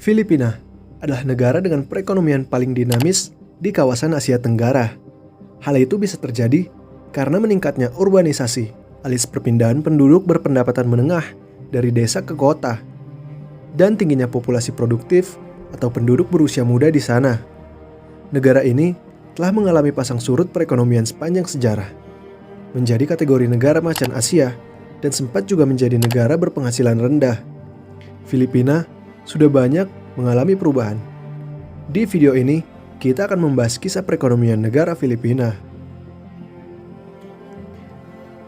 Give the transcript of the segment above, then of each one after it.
Filipina adalah negara dengan perekonomian paling dinamis di kawasan Asia Tenggara. Hal itu bisa terjadi karena meningkatnya urbanisasi, alias perpindahan penduduk berpendapatan menengah dari desa ke kota, dan tingginya populasi produktif atau penduduk berusia muda di sana. Negara ini telah mengalami pasang surut perekonomian sepanjang sejarah, menjadi kategori negara macan Asia, dan sempat juga menjadi negara berpenghasilan rendah. Filipina sudah banyak mengalami perubahan. Di video ini, kita akan membahas kisah perekonomian negara Filipina.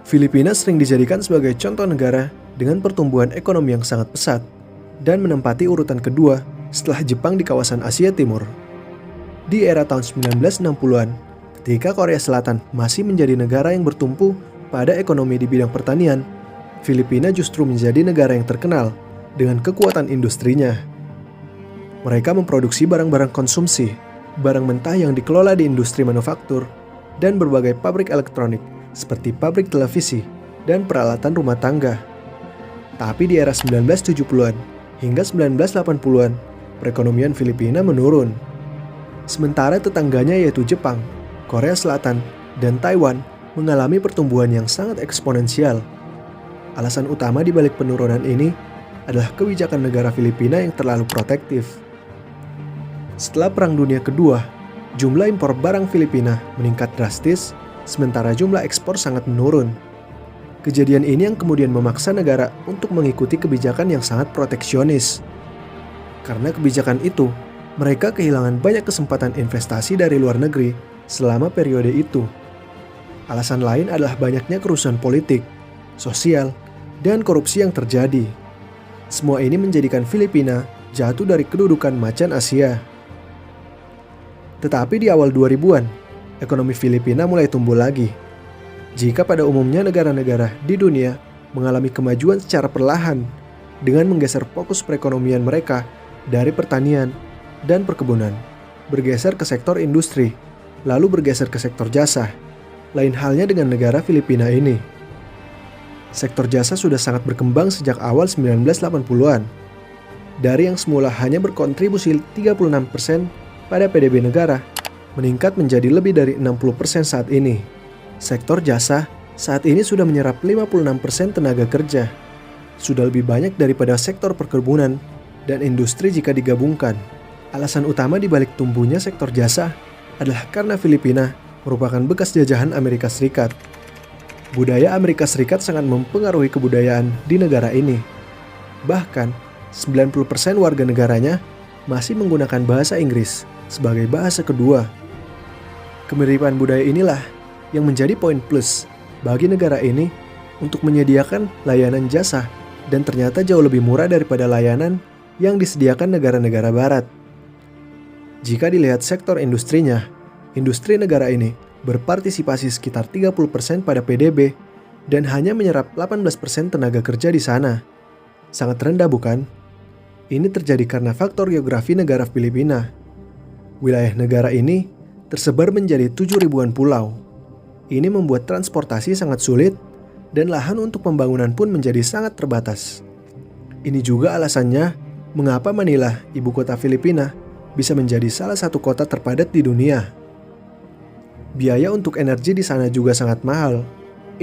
Filipina sering dijadikan sebagai contoh negara dengan pertumbuhan ekonomi yang sangat pesat dan menempati urutan kedua setelah Jepang di kawasan Asia Timur. Di era tahun 1960-an, ketika Korea Selatan masih menjadi negara yang bertumpu pada ekonomi di bidang pertanian, Filipina justru menjadi negara yang terkenal dengan kekuatan industrinya. Mereka memproduksi barang-barang konsumsi, barang mentah yang dikelola di industri manufaktur, dan berbagai pabrik elektronik seperti pabrik televisi dan peralatan rumah tangga. Tapi di era 1970-an hingga 1980-an, perekonomian Filipina menurun. Sementara tetangganya yaitu Jepang, Korea Selatan, dan Taiwan mengalami pertumbuhan yang sangat eksponensial. Alasan utama di balik penurunan ini adalah kebijakan negara Filipina yang terlalu protektif. Setelah Perang Dunia Kedua, jumlah impor barang Filipina meningkat drastis, sementara jumlah ekspor sangat menurun. Kejadian ini yang kemudian memaksa negara untuk mengikuti kebijakan yang sangat proteksionis. Karena kebijakan itu, mereka kehilangan banyak kesempatan investasi dari luar negeri selama periode itu. Alasan lain adalah banyaknya kerusuhan politik, sosial, dan korupsi yang terjadi. Semua ini menjadikan Filipina jatuh dari kedudukan macan Asia. Tetapi di awal 2000-an, ekonomi Filipina mulai tumbuh lagi. Jika pada umumnya negara-negara di dunia mengalami kemajuan secara perlahan dengan menggeser fokus perekonomian mereka dari pertanian dan perkebunan, bergeser ke sektor industri, lalu bergeser ke sektor jasa. Lain halnya dengan negara Filipina ini. Sektor jasa sudah sangat berkembang sejak awal 1980-an. Dari yang semula hanya berkontribusi 36% pada PDB negara, meningkat menjadi lebih dari 60% saat ini. Sektor jasa saat ini sudah menyerap 56% tenaga kerja. Sudah lebih banyak daripada sektor perkebunan dan industri jika digabungkan. Alasan utama di balik tumbuhnya sektor jasa adalah karena Filipina merupakan bekas jajahan Amerika Serikat. Budaya Amerika Serikat sangat mempengaruhi kebudayaan di negara ini. Bahkan, 90% warga negaranya masih menggunakan bahasa Inggris sebagai bahasa kedua. Kemiripan budaya inilah yang menjadi poin plus bagi negara ini untuk menyediakan layanan jasa dan ternyata jauh lebih murah daripada layanan yang disediakan negara-negara barat. Jika dilihat sektor industrinya, industri negara ini berpartisipasi sekitar 30% pada PDB dan hanya menyerap 18% tenaga kerja di sana. Sangat rendah bukan? Ini terjadi karena faktor geografi negara Filipina. Wilayah negara ini tersebar menjadi 7.000-an pulau. Ini membuat transportasi sangat sulit dan lahan untuk pembangunan pun menjadi sangat terbatas. Ini juga alasannya mengapa Manila, ibu kota Filipina, bisa menjadi salah satu kota terpadat di dunia. Biaya untuk energi di sana juga sangat mahal.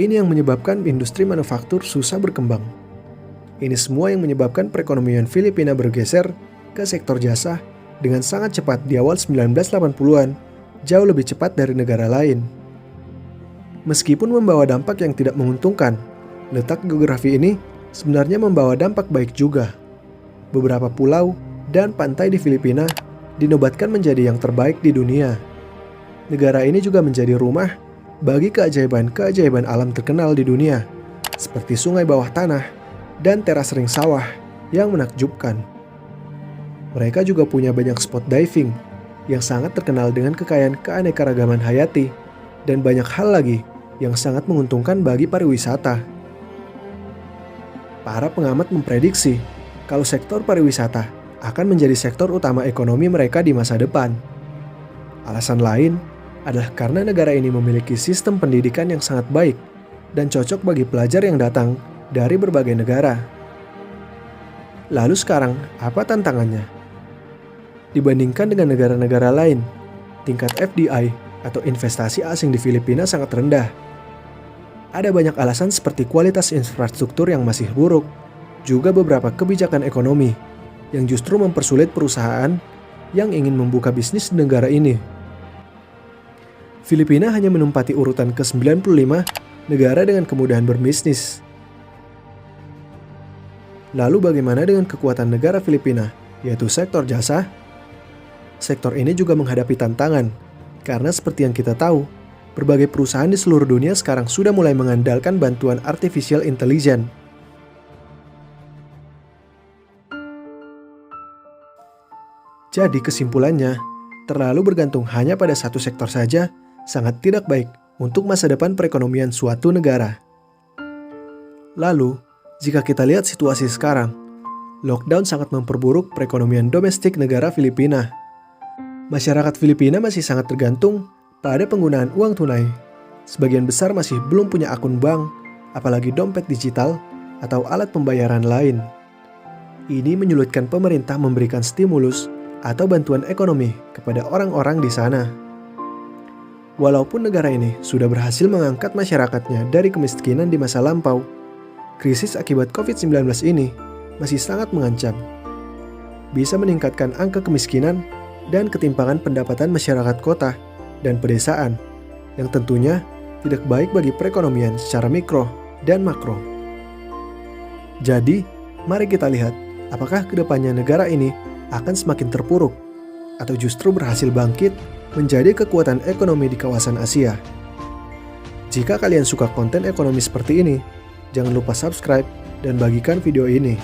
Ini yang menyebabkan industri manufaktur susah berkembang. Ini semua yang menyebabkan perekonomian Filipina bergeser ke sektor jasa dengan sangat cepat di awal 1980-an, jauh lebih cepat dari negara lain. Meskipun membawa dampak yang tidak menguntungkan, letak geografi ini sebenarnya membawa dampak baik juga. Beberapa pulau dan pantai di Filipina dinobatkan menjadi yang terbaik di dunia. Negara ini juga menjadi rumah bagi keajaiban-keajaiban alam terkenal di dunia, seperti sungai bawah tanah dan teras ring sawah yang menakjubkan. Mereka juga punya banyak spot diving yang sangat terkenal dengan kekayaan keanekaragaman hayati dan banyak hal lagi yang sangat menguntungkan bagi pariwisata. Para pengamat memprediksi kalau sektor pariwisata akan menjadi sektor utama ekonomi mereka di masa depan. Alasan lain adalah karena negara ini memiliki sistem pendidikan yang sangat baik dan cocok bagi pelajar yang datang dari berbagai negara. Lalu sekarang, apa tantangannya? Dibandingkan dengan negara-negara lain, tingkat FDI atau investasi asing di Filipina sangat rendah. Ada banyak alasan seperti kualitas infrastruktur yang masih buruk, juga beberapa kebijakan ekonomi yang justru mempersulit perusahaan yang ingin membuka bisnis di negara ini. Filipina hanya menempati urutan ke-95 negara dengan kemudahan berbisnis. Lalu bagaimana dengan kekuatan negara Filipina, yaitu sektor jasa? Sektor ini juga menghadapi tantangan, karena seperti yang kita tahu, berbagai perusahaan di seluruh dunia sekarang sudah mulai mengandalkan bantuan artificial intelligence. Jadi kesimpulannya, terlalu bergantung hanya pada satu sektor saja sangat tidak baik untuk masa depan perekonomian suatu negara. Lalu, jika kita lihat situasi sekarang, lockdown sangat memperburuk perekonomian domestik negara Filipina. Masyarakat Filipina masih sangat tergantung pada penggunaan uang tunai. Sebagian besar masih belum punya akun bank, apalagi dompet digital atau alat pembayaran lain. Ini menyulitkan pemerintah memberikan stimulus atau bantuan ekonomi kepada orang-orang di sana. Walaupun negara ini sudah berhasil mengangkat masyarakatnya dari kemiskinan di masa lampau, krisis akibat COVID-19 ini masih sangat mengancam. Bisa meningkatkan angka kemiskinan dan ketimpangan pendapatan masyarakat kota dan pedesaan, yang tentunya tidak baik bagi perekonomian secara mikro dan makro. Jadi, mari kita lihat apakah kedepannya negara ini akan semakin terpuruk atau justru berhasil bangkit menjadi kekuatan ekonomi di kawasan Asia. Jika kalian suka konten ekonomi seperti ini, jangan lupa subscribe dan bagikan video ini.